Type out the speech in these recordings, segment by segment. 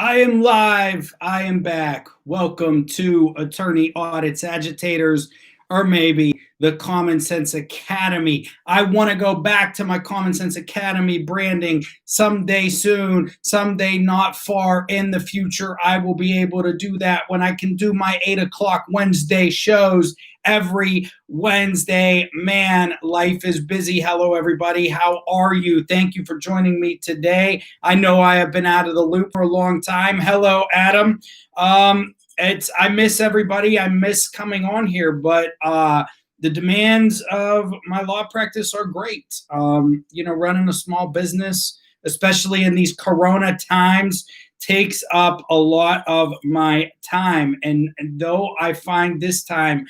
I am live. I am back. Welcome to Attorney Audits Agitators, or maybe the Common Sense Academy. I want to go back to my Common Sense Academy branding someday soon, someday not far in the future. I will be able to do that when I can do my 8 o'clock Wednesday shows every Wednesday. Man, life is busy. Hello, everybody. How are you? Thank you for joining me today. I know I have been out of the loop for a long time. Hello, Adam. I miss everybody. I miss coming on here, but the demands of my law practice are great. Running a small business, especially in these Corona times, takes up a lot of my time. And though I find this time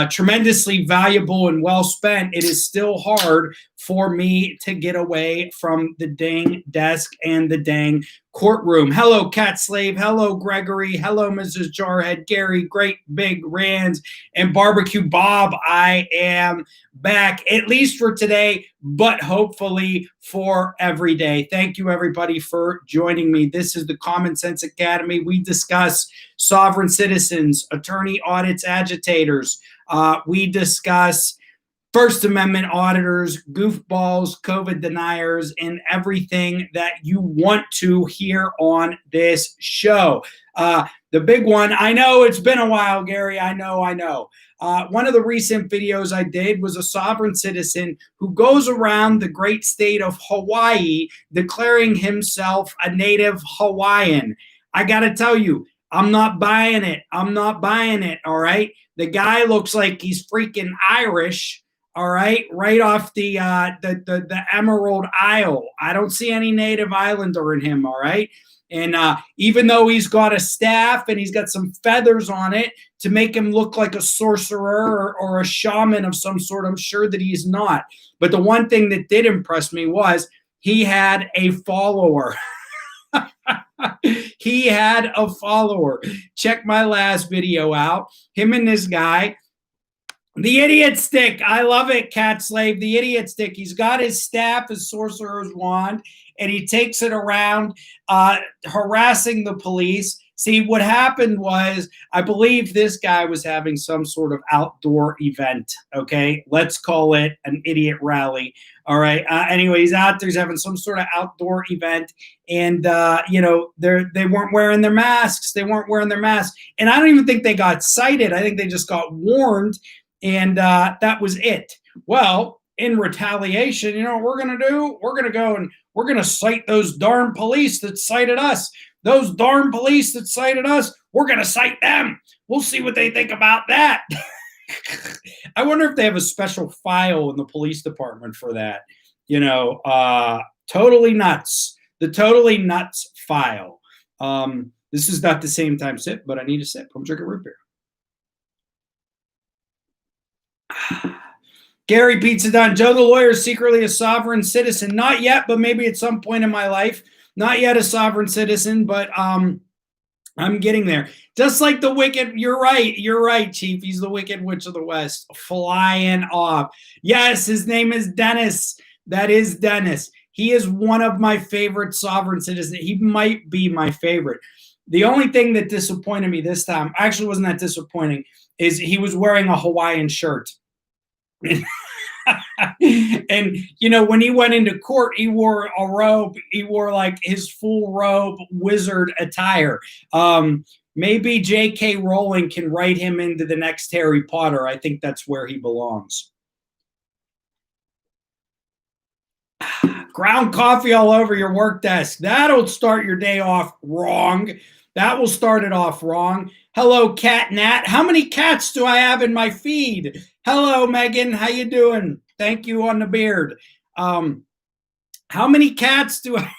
tremendously valuable and well spent, it is still hard for me to get away from the dang desk and the dang courtroom. Hello, Cat Slave. Hello, Gregory. Hello, Mrs. Jarhead, Gary, Great Big Rands, and Barbecue Bob. I am back, at least for today, but hopefully for every day. Thank you, everybody, for joining me. This is the Common Sense Academy. We discuss sovereign citizens, attorney audits agitators. We discuss First Amendment auditors, goofballs, COVID deniers, and everything that you want to hear on this show. The big one, I know it's been a while, Gary. I know. One of the recent videos I did was a sovereign citizen who goes around the great state of Hawaii declaring himself a native Hawaiian. I got to tell you, I'm not buying it. All right. The guy looks like he's freaking Irish. All right, right off the Emerald Isle. I don't see any native islander in him. All right. And even though he's got a staff and he's got some feathers on it to make him look like a sorcerer or a shaman of some sort, I'm sure that he's not. But the one thing that did impress me was he had a follower. He had a follower. Check my last video out. Him and this guy. The idiot stick. I love it, Cat Slave. The idiot stick. He's got his staff, his sorcerer's wand, and he takes it around harassing the police. See, what happened was, I believe this guy was having some sort of outdoor event, okay? Let's call it an idiot rally, all right? Anyway, he's out there. He's having some sort of outdoor event, and, they weren't wearing their masks. And I don't even think they got cited. I think they just got warned, and that was it. Well, in retaliation, you know what we're going to do? We're going to go and we're going to cite those darn police that cited us. Those darn police that cited us, we're going to cite them. We'll see what they think about that. I wonder if they have a special file in the police department for that. Totally nuts. The totally nuts file. This is not the same time sip, but I need a sip. I'm drinking root beer. Gary Pizza Done. Joe the lawyer is secretly a sovereign citizen. Not yet, but maybe at some point in my life. Not yet a sovereign citizen, but I'm getting there. Just like the wicked, you're right, Chief. He's the Wicked Witch of the West, flying off. Yes, his name is Dennis. That is Dennis. He is one of my favorite sovereign citizens. He might be my favorite. The only thing that disappointed me this time, actually wasn't that disappointing, is he was wearing a Hawaiian shirt. And when he went into court, he wore a robe. He wore like his full robe wizard attire. Maybe J.K. Rowling can write him into the next Harry Potter. I think that's where he belongs. Ground coffee all over your work desk. That'll start your day off wrong. That will start it off wrong. Hello, Cat Nat. How many cats do I have in my feed? Hello, Megan. How you doing? Thank you on the beard. How many cats do I?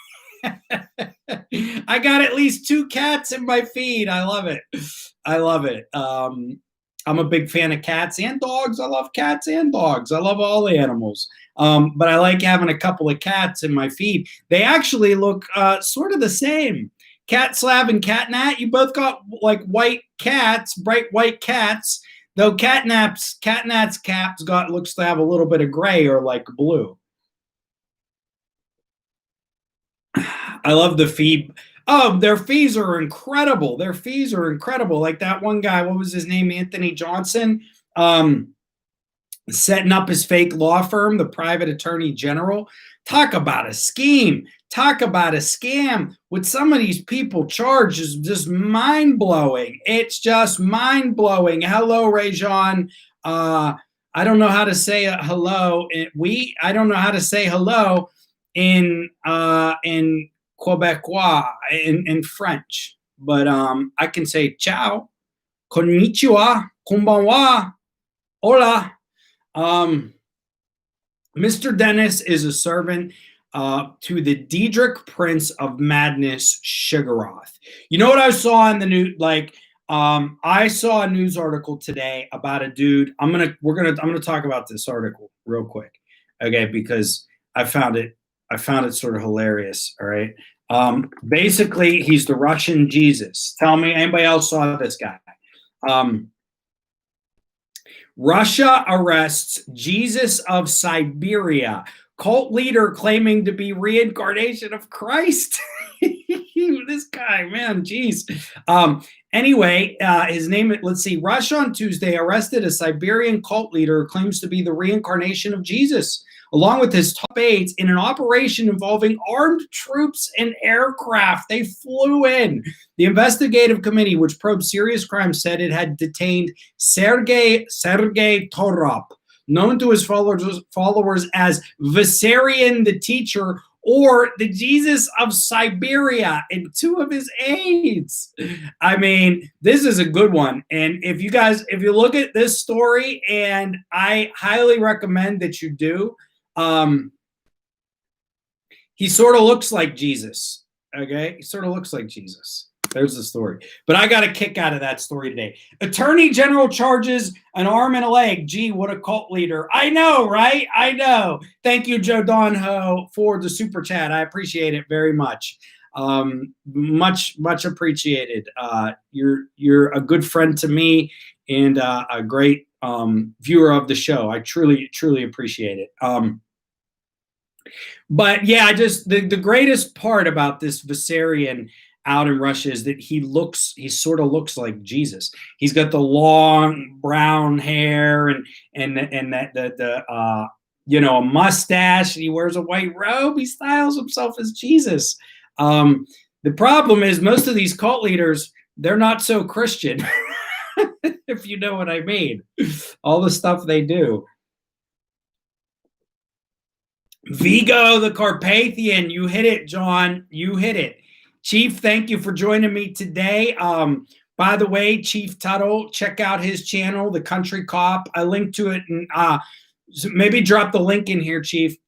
I got at least 2 cats in my feed. I love it. I'm a big fan of cats and dogs. I love cats and dogs. I love all the animals. But I like having a couple of cats in my feed. They actually look sort of the same. Cat Slav and Catnat, you both got like white cats, bright white cats. Though Catnat's cap's looks to have a little bit of gray or like blue. I love the feed. Oh, their fees are incredible. Their fees are incredible. Like that one guy, what was his name? Anthony Johnson, setting up his fake law firm, the private attorney general. Talk about a scheme. Talk about a scam. What some of these people charge is just mind blowing. It's just mind blowing. Hello, Rajon. I don't know how to say hello. I don't know how to say hello in Quebecois in French, but I can say ciao, konnichiwa, konbanwa, hola. Mr. Dennis is a servant to the Diedrich Prince of Madness, Sugaroth. You know what I saw in the news? Like, I saw a news article today about a dude. I'm gonna talk about this article real quick, okay? Because I found it sort of hilarious. All right. Basically, he's the Russian Jesus. Tell me, anybody else saw this guy? Russia arrests Jesus of Siberia, cult leader claiming to be reincarnation of Christ. This guy, man, geez. Anyway, his name, let's see. Russia on Tuesday arrested a Siberian cult leader who claims to be the reincarnation of Jesus, along with his top aides, in an operation involving armed troops and aircraft. They flew in. The investigative committee, which probed serious crimes, said it had detained Sergei Torop, known to his followers as Vissarion the Teacher, or the Jesus of Siberia, and two of his aides. I mean, this is a good one. And if you look at this story, and I highly recommend that you do, he sort of looks like Jesus. Okay, he sort of looks like Jesus. There's the story. But I got a kick out of that story today. Attorney General charges an arm and a leg. Gee, what a cult leader. I know, right? I know. Thank you, Joe Donho, for the super chat. I appreciate it very much. Much appreciated. You're a good friend to me and a great viewer of the show. I truly appreciate it. But yeah, just the greatest part about this Vissarion out in Russia is that he sort of looks like Jesus. He's got the long brown hair and a mustache, and he wears a white robe. He styles himself as Jesus. The problem is most of these cult leaders, they're not so Christian, if you know what I mean. All the stuff they do. Vigo the Carpathian, you hit it, John. You hit it. Chief, thank you for joining me today. By the way, Chief Tuttle, check out his channel, The Country Cop. I linked to it, and maybe drop the link in here, Chief.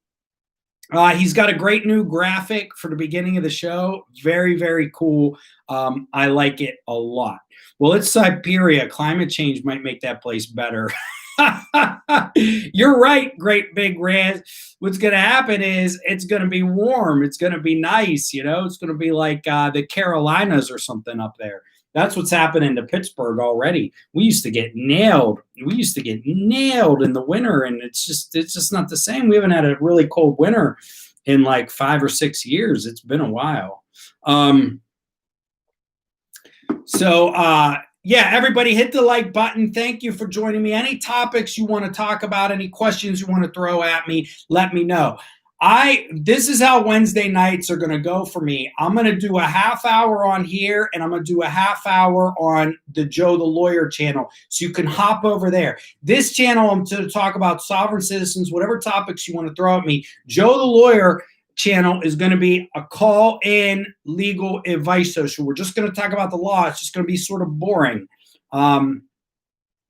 He's got a great new graphic for the beginning of the show. Very, very cool. I like it a lot. Well, it's Siberia. Climate change might make that place better. You're right, great big Raz. What's going to happen is it's going to be warm. It's going to be nice. It's going to be like the Carolinas or something up there. That's what's happening to Pittsburgh already. We used to get nailed. We used to get nailed in the winter, and it's just not the same. We haven't had a really cold winter in like 5 or 6 years. It's been a while. Yeah, everybody hit the like button. Thank you for joining me. Any topics you want to talk about, any questions you want to throw at me, let me know. This is how Wednesday nights are going to go for me. I'm going to do a half hour on here, and I'm going to do a half hour on the Joe the Lawyer channel. So you can hop over there. This channel, I'm to talk about sovereign citizens, whatever topics you want to throw at me. Joe the Lawyer channel is going to be a call-in legal advice social. We're just going to talk about the law. It's just going to be sort of boring.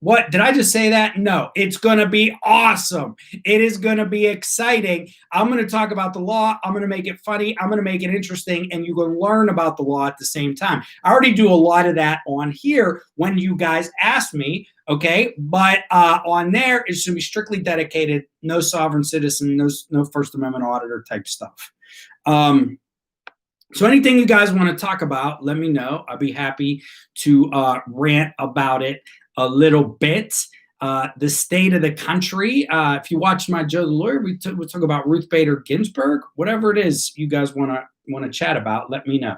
What did I just say that? No, it's going to be awesome. It is going to be exciting. I'm going to talk about the law. I'm going to make it funny. I'm going to make it interesting, and you're going to learn about the law at the same time. I already do a lot of that on here when you guys ask me, okay? But on there, it's going to be strictly dedicated, no sovereign citizen, no First Amendment auditor type stuff. So anything you guys want to talk about, let me know. I'll be happy to rant about it a little bit. The state of the country. If you watch my Joe the Lawyer, we talk about Ruth Bader Ginsburg. Whatever it is you guys want to chat about, let me know.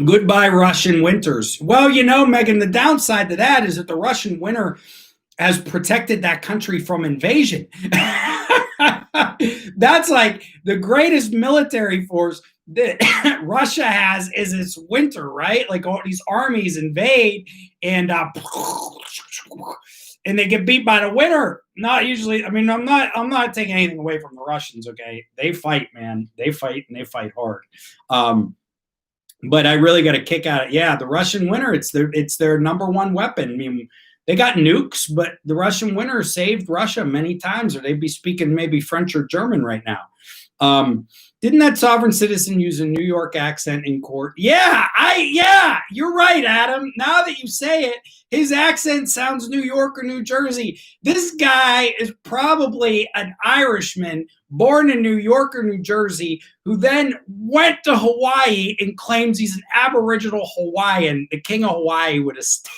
Goodbye, Russian winters. Well, you know, Megan, the downside to that is that the Russian winter has protected that country from invasion. That's like the greatest military force that Russia has is its winter, right? Like all these armies invade and and they get beat by the winter. Not usually. I mean, I'm not taking anything away from the Russians. Okay, they fight, man. They fight and they fight hard. But I really got a kick out of it. Yeah, the Russian winter. It's their number one weapon. I mean, they got nukes, but the Russian winter saved Russia many times, or they'd be speaking maybe French or German right now. Didn't that sovereign citizen use a New York accent in court? Yeah, you're right, Adam. Now that you say it, his accent sounds New York or New Jersey. This guy is probably an Irishman born in New York or New Jersey who then went to Hawaii and claims he's an Aboriginal Hawaiian, the king of Hawaii with a staff.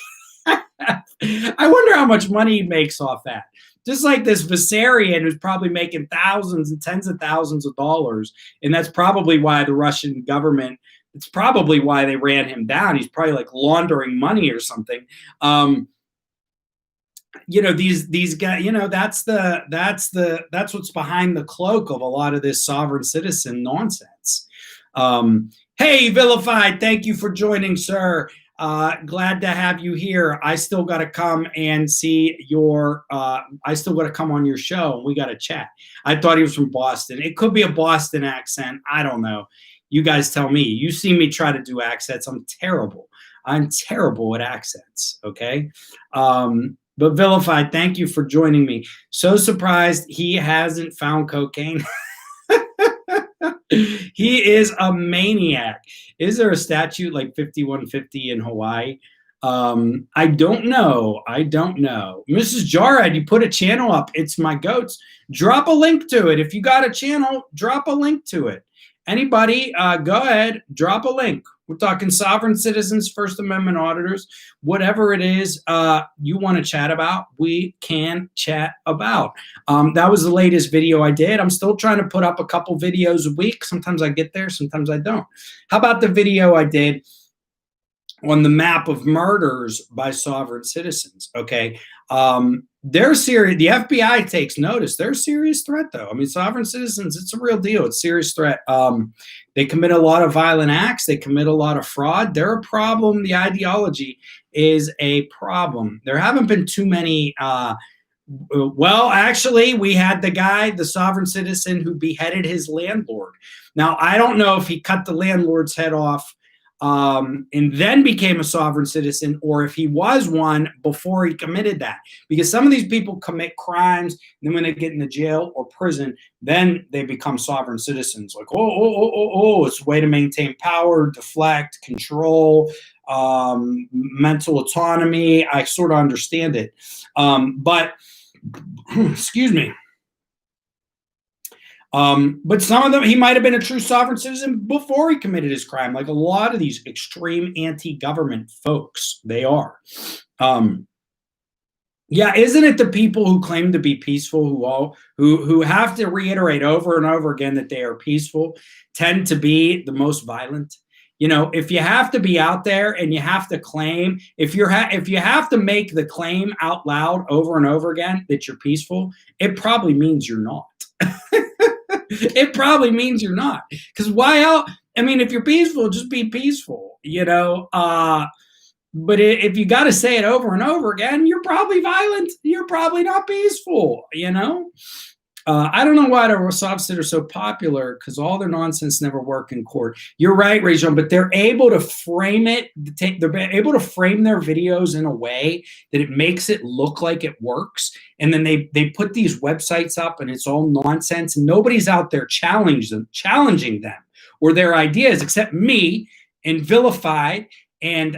I wonder how much money he makes off that. Just like this Viserion who's probably making thousands and tens of thousands of dollars. And that's probably why the Russian government, it's probably why they ran him down. He's probably like laundering money or something. You know, these guys, you know, that's what's behind the cloak of a lot of this sovereign citizen nonsense. Hey, Vilified, thank you for joining, sir. Glad to have you here. I still got to come and see your, I still got to come on your show and we got to chat. I thought he was from Boston. It could be a Boston accent. I don't know. You guys tell me. You see me try to do accents. I'm terrible. I'm terrible at accents. Okay. But Vilified, thank you for joining me. So surprised he hasn't found cocaine. He is a maniac. Is there a statute like 5150 in Hawaii? I don't know. I don't know. Mrs. Jarrett, you put a channel up. It's my goats. Drop a link to it. If you got a channel, drop a link to it. Anybody, go ahead, drop a link. We're talking sovereign citizens, First Amendment auditors, whatever it is you want to chat about, we can chat about. That was the latest video I did. I'm still trying to put up a couple videos a week. Sometimes I get there, sometimes I don't. How about the video I did on the map of murders by sovereign citizens? Okay. They're serious. The FBI takes notice. They're a serious threat, though. I mean, sovereign citizens, it's a real deal. It's a serious threat. They commit a lot of violent acts. They commit a lot of fraud. They're a problem. The ideology is a problem. There haven't been too many. Well, actually, we had the guy, the sovereign citizen, who beheaded his landlord. Now, I don't know if he cut the landlord's head off and then became a sovereign citizen, or if he was one before he committed that. Because some of these people commit crimes, and then when they get into jail or prison, then they become sovereign citizens. Like, it's a way to maintain power, deflect, control, mental autonomy. I sort of understand it. But, excuse me. But some of them, he might have been a true sovereign citizen before he committed his crime. Like a lot of these extreme anti-government folks, they are. Yeah, isn't it the people who claim to be peaceful, who have to reiterate over and over again that they are peaceful, tend to be the most violent? You know, if you have to be out there and you have to claim, if you have to make the claim out loud over and over again that you're peaceful, it probably means you're not. It probably means you're not. Because why else? I mean, if you're peaceful, just be peaceful, you know. But if you got to say it over and over again, you're probably violent. You're probably not peaceful, you know. I don't know why the Rossovs are so popular, because all their nonsense never work in court. You're right, Rajon, but they're able to frame it. They're able to frame their videos in a way that it makes it look like it works. And then they put these websites up, and it's all nonsense. And nobody's out there challenging them or their ideas, except me and Vilified and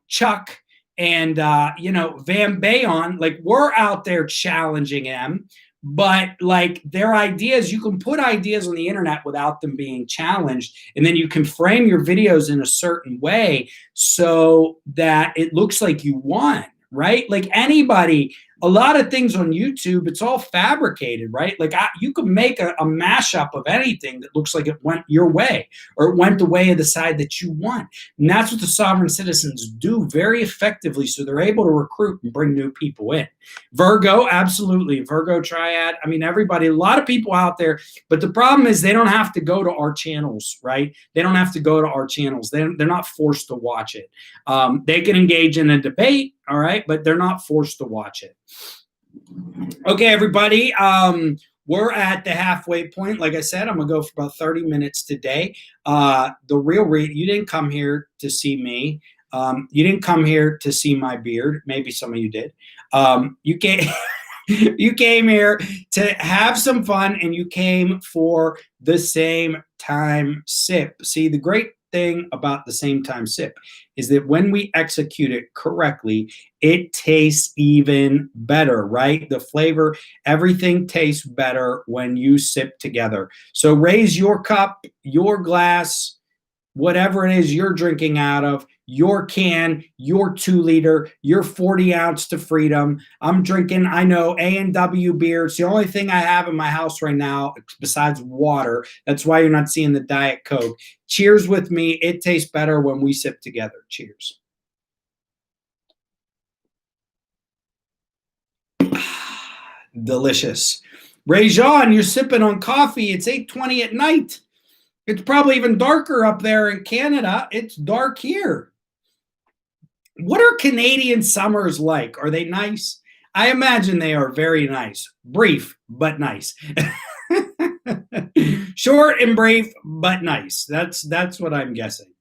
Chuck and Van Bayon. Like, we're out there challenging them. But like their ideas, you can put ideas on the internet without them being challenged. And then you can frame your videos in a certain way so that it looks like you won, right? Like anybody, A lot of things on YouTube, it's all fabricated, right? Like you could make a mashup of anything that looks like it went your way or it went the way of the side that you want. And that's what the sovereign citizens do very effectively. So they're able to recruit and bring new people in. Virgo, absolutely. Virgo triad. I mean, everybody, a lot of people out there, but the problem is they don't have to go to our channels, right? They don't have to go to our channels. They're not forced to watch it. They can engage in a debate, all right, but they're not forced to watch it. Okay, everybody, we're at the halfway point. Like I said, I'm going to go for about 30 minutes today. The real you didn't come here to see me. You didn't come here to see my beard. Maybe some of you did. You came you came here to have some fun, and you came for the same time sip. See, the great thing about the same time sip is that when we execute it correctly, it tastes even better, right? The flavor, everything tastes better when you sip together. So raise your cup, your glass, whatever it is you're drinking out of, your can, your 2-liter, your 40-ounce to freedom. I'm drinking, I know, A&W beer. It's the only thing I have in my house right now besides water. That's why you're not seeing the Diet Coke. Cheers with me. It tastes better when we sip together. Cheers. Delicious. Rajon, you're sipping on coffee. It's 8:20 at night. It's probably even darker up there in Canada. It's dark here. What are Canadian summers like? Are they nice? I imagine they are very nice. Brief, but nice. Short and brief, but nice. That's what I'm guessing.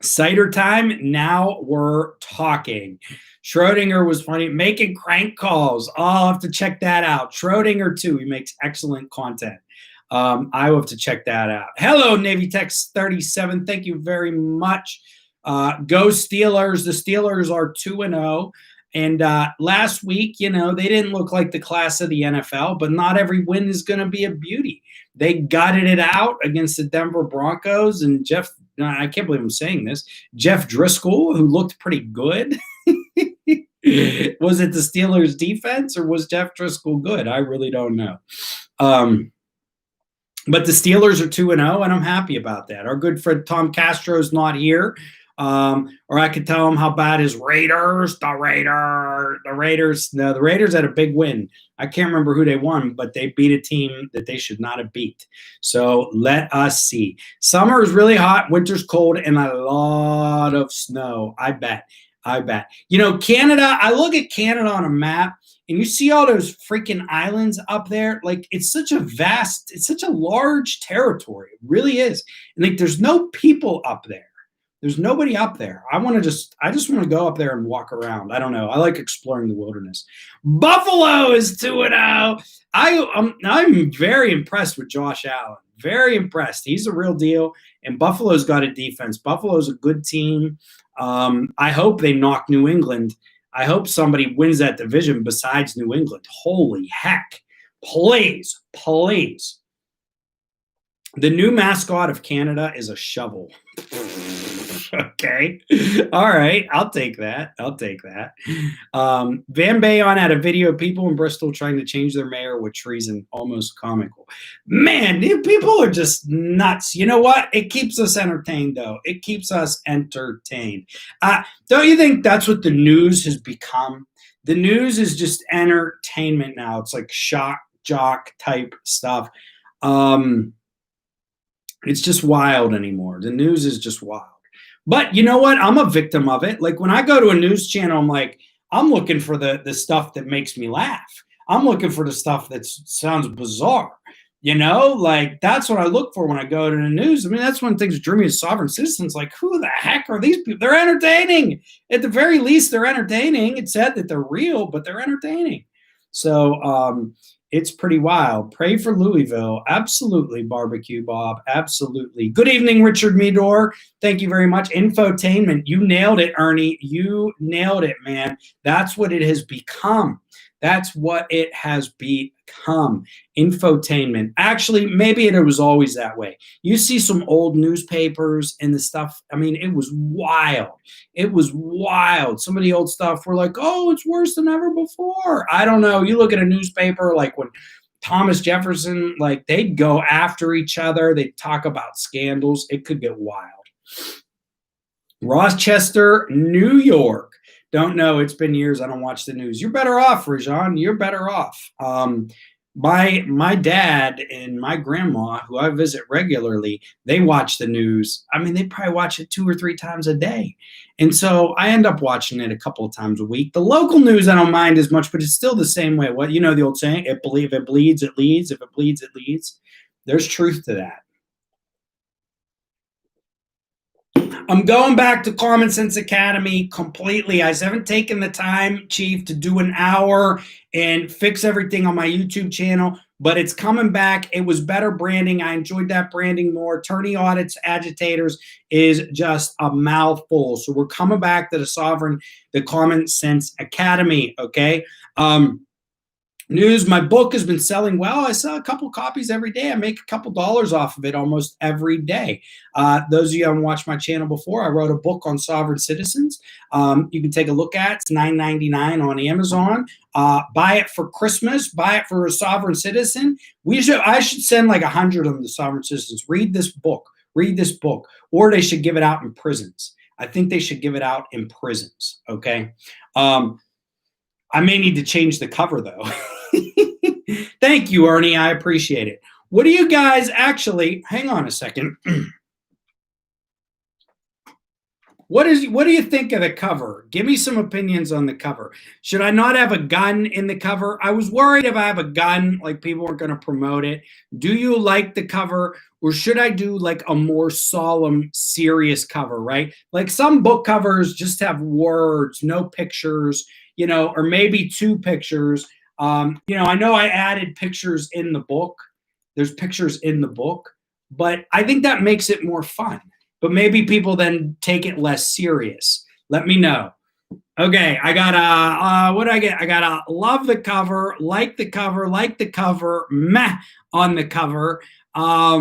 Cider time. Now we're talking. Schrodinger was funny. Making crank calls. Oh, I'll have to check that out. Schrodinger too. He makes excellent content. I will have to check that out. Hello, Navy Tex 37. Thank you very much. Go Steelers. The Steelers are 2-0. And last week, you know, they didn't look like the class of the NFL, but not every win is going to be a beauty. They gutted it out against the Denver Broncos. And I can't believe I'm saying this, Jeff Driscoll, who looked pretty good. Was it the Steelers defense or was Jeff Driscoll good? I really don't know. But the Steelers are 2-0, and I'm happy about that. Our good friend Tom Castro is not here. Or I could tell him how bad his Raiders, the Raiders had a big win. I can't remember who they won, but they beat a team that they should not have beat. So let us see. Summer is really hot, winter's cold, and a lot of snow. I bet. You know, Canada, I look at Canada on a map, and you see all those freaking islands up there. Like, it's such a large territory. It really is. And like, there's no people up there. There's nobody up there. I just want to go up there and walk around. I don't know. I like exploring the wilderness. Buffalo is 2-0. I'm very impressed with Josh Allen. Very impressed. He's a real deal. And Buffalo's got a defense. Buffalo's a good team. I hope they knock New England. I hope somebody wins that division besides New England. Holy heck. Please. The new mascot of Canada is a shovel. Okay. All right. I'll take that. Van Bayon had a video of people in Bristol trying to change their mayor with treason. Almost comical. Man, people are just nuts. You know what? It keeps us entertained, though. It keeps us entertained. Don't you think that's what the news has become? The news is just entertainment now. It's like shock jock type stuff. It's just wild anymore. The news is just wild. But you know what? I'm a victim of it. Like when I go to a news channel, I'm looking for the stuff that makes me laugh. I'm looking for the stuff that sounds bizarre. You know, like that's what I look for when I go to the news. I mean, that's one of the things that drew me as sovereign citizens. Like, who the heck are these people? They're entertaining. At the very least, they're entertaining. It's said that they're real, but they're entertaining. So it's pretty wild. Pray for Louisville. Absolutely, Barbecue Bob. Absolutely. Good evening, Richard Meador. Thank you very much. Infotainment. You nailed it, Ernie. You nailed it, man. That's what it has become. That's what it has become. Infotainment. Actually, maybe it was always that way. You see some old newspapers and the stuff. I mean, it was wild. It was wild. Some of the old stuff were like, oh, it's worse than ever before. I don't know. You look at a newspaper like when Thomas Jefferson, like they'd go after each other. They'd talk about scandals. It could get wild. Rochester, New York. Don't know. It's been years. I don't watch the news. You're better off, Rajan. You're better off. My dad and my grandma, who I visit regularly, they watch the news. I mean, they probably watch it 2 or 3 times a day. And so I end up watching it a couple of times a week. The local news I don't mind as much, but it's still the same way. What, you know, the old saying, if it bleeds, it leads. If it bleeds, it leads. There's truth to that. I'm going back to Common Sense Academy completely. I haven't taken the time, Chief, to do an hour and fix everything on my YouTube channel, but it's coming back. It was better branding. I enjoyed that branding more. Attorney Audits Agitators is just a mouthful. So we're coming back to the Common Sense Academy, okay? News, my book has been selling well. I sell a couple copies every day. I make a couple dollars off of it almost every day. Those of you who haven't watched my channel before, I wrote a book on sovereign citizens. You can take a look at it. It's $9.99 on Amazon. Buy it for Christmas. Buy it for a sovereign citizen. I should send like 100 of them to sovereign citizens. Read this book. Read this book. Or they should give it out in prisons. I think they should give it out in prisons, okay? I may need to change the cover, though. Thank you, Ernie. I appreciate it. What do you guys actually, hang on a second. What do you think of the cover? Give me some opinions on the cover. Should I not have a gun in the cover? I was worried if I have a gun, like people weren't going to promote it. Do you like the cover? Or should I do like a more solemn, serious cover, right? Like some book covers just have words, no pictures, you know, or maybe 2 pictures. You know, I know I added pictures in the book. There's pictures in the book, but I think that makes it more fun. But maybe people then take it less serious. Let me know. Okay, I got what do I get? I got love the cover, like the cover, meh on the cover. All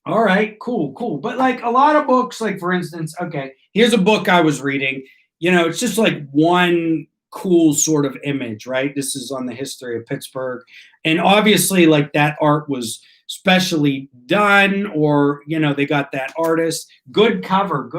right, cool. But like a lot of books, like for instance, okay, here's a book I was reading. You know, it's just like one cool sort of image, right? This is on the history of Pittsburgh. And obviously, like that art was specially done, or, you know, they got that artist. Good cover.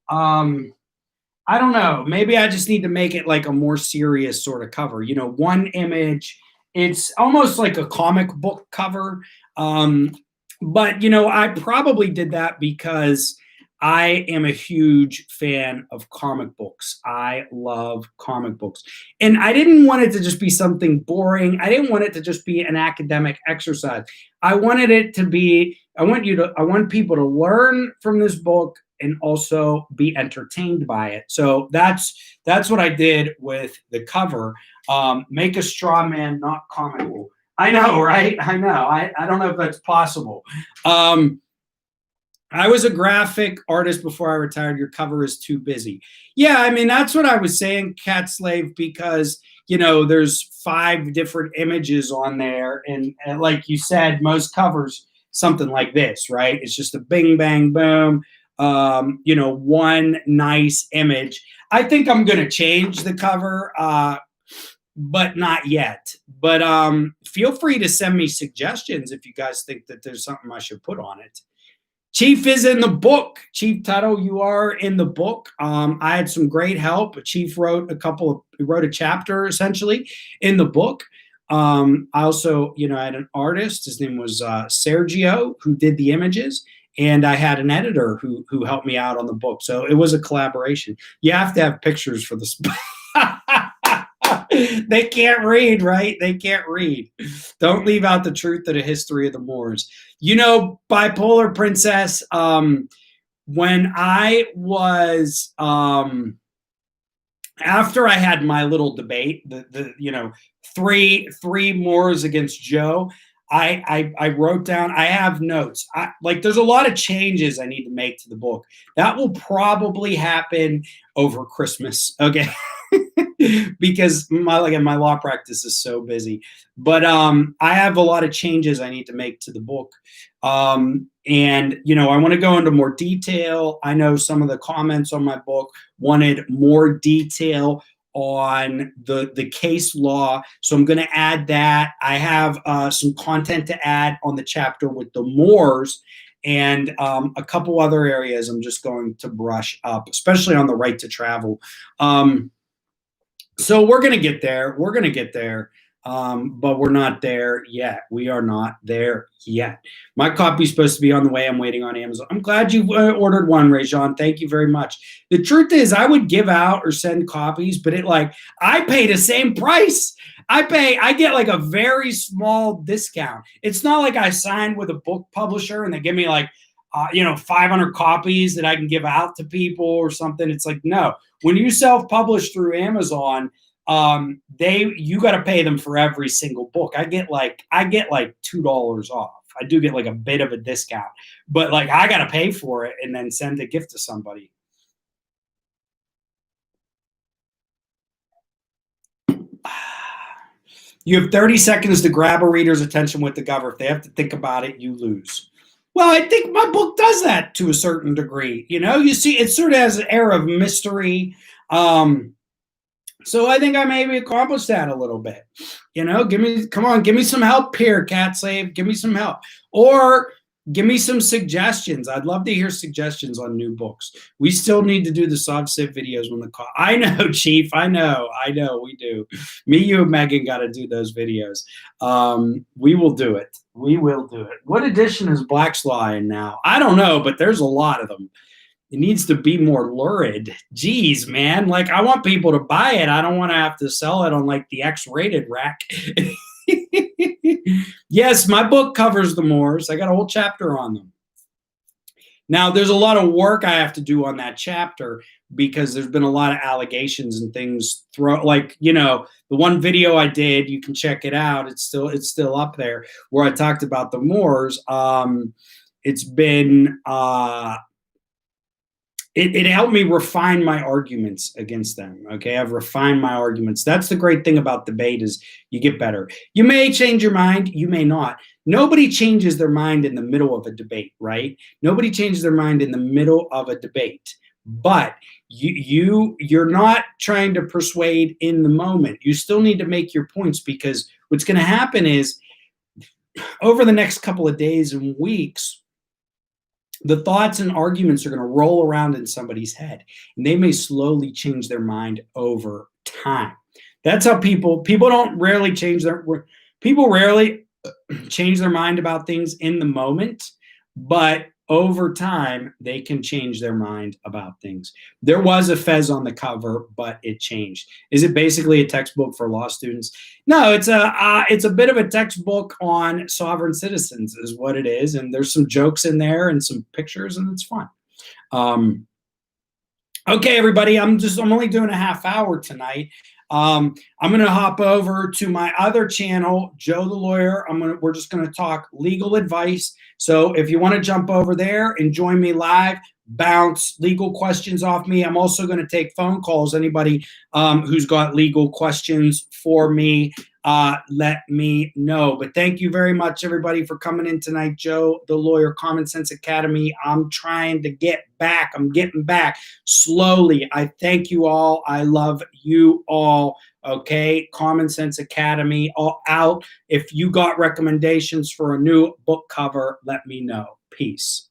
I don't know. Maybe I just need to make it like a more serious sort of cover. You know, one image. It's almost like a comic book cover. But, you know, I probably did that because I am a huge fan of comic books. I love comic books. And I didn't want it to just be something boring. I didn't want it to just be an academic exercise. I wanted it to be, I want people to learn from this book and also be entertained by it. So that's what I did with the cover. Make a straw man not comical. I know, right? I know. I don't know if that's possible. I was a graphic artist before I retired. Your cover is too busy. Yeah, I mean, that's what I was saying, Cat Slave, because, you know, there's 5 different images on there. And like you said, most covers, something like this, right? It's just a bing, bang, boom, you know, one nice image. I think I'm going to change the cover, but not yet. But feel free to send me suggestions if you guys think that there's something I should put on it. Chief is in the book. Chief Tuttle, you are in the book. I had some great help. Chief wrote a chapter essentially in the book. I also, you know, I had an artist. His name was Sergio, who did the images, and I had an editor who helped me out on the book. So it was a collaboration. You have to have pictures for this. They can't read, right? They can't read. Don't leave out the truth of the history of the Moors. You know, Bipolar Princess, when I was, after I had my little debate, the you know, three Moors against Joe, I wrote down, I have notes. Like there's a lot of changes I need to make to the book. That will probably happen over Christmas, okay? because my law practice is so busy. But I have a lot of changes I need to make to the book. And I want to go into more detail. I know some of the comments on my book wanted more detail on the case law, so I'm going to add that. I have some content to add on the chapter with the Moors, and a couple other areas I'm just going to brush up, especially on the right to travel. So we're going to get there. We're going to get there. But we're not there yet. We are not there yet. My copy's supposed to be on the way. I'm waiting on Amazon. I'm glad you ordered one, Rajon. Thank you very much. The truth is, I would give out or send copies, but I pay the same price. I get like a very small discount. It's not like I signed with a book publisher and they give me 500 copies that I can give out to people or something. It's like, no, when you self-publish through Amazon, you got to pay them for every single book. I get like $2 off. I do get like a bit of a discount, but I got to pay for it and then send a gift to somebody. You have 30 seconds to grab a reader's attention with the cover. If they have to think about it, you lose. Well, I think my book does that to a certain degree. You see, it sort of has an air of mystery. So I think I maybe accomplished that a little bit. Come on, give me some help here, Cat Slave. Give me some help. Or give me some suggestions. I'd love to hear suggestions on new books. We still need to do the soft sit videos when the call. I know, Chief. I know. We do. Me, you, and Megan got to do those videos. We will do it. We will do it. What edition is Black's Law in now? I don't know, but there's a lot of them. It needs to be more lurid. Jeez, man. I want people to buy it. I don't want to have to sell it on the X-rated rack. Yes, my book covers the Moors. I got a whole chapter on them. Now, there's a lot of work I have to do on that chapter because there's been a lot of allegations and things the one video I did, you can check it out. It's still up there where I talked about the Moors. It's been it helped me refine my arguments against them. Okay, I've refined my arguments. That's the great thing about debate is you get better. You may change your mind, you may not. Nobody changes their mind in the middle of a debate, right? Nobody changes their mind in the middle of a debate. But you're not trying to persuade in the moment. You still need to make your points, because what's going to happen is over the next couple of days and weeks, the thoughts and arguments are going to roll around in somebody's head, and they may slowly change their mind over time. That's how people rarely change their mind about things in the moment, but over time they can change their mind about things. There was a Fez on the cover, but it changed. Is it basically a textbook for law students? No, it's a bit of a textbook on sovereign citizens is what it is, and there's some jokes in there and some pictures, and it's fun. Okay, everybody, I'm only doing a half hour tonight. I'm going to hop over to my other channel, Joe the Lawyer. We're just going to talk legal advice. So if you want to jump over there and join me live, bounce legal questions off me. I'm also going to take phone calls. Anybody who's got legal questions for me, let me know. But thank you very much, everybody, for coming in tonight. Joe the Lawyer, Common Sense Academy. I'm trying to get back. I'm getting back slowly. I thank you all. I love you all. Okay, Common Sense Academy all out. If you got recommendations for a new book cover, let me know. Peace.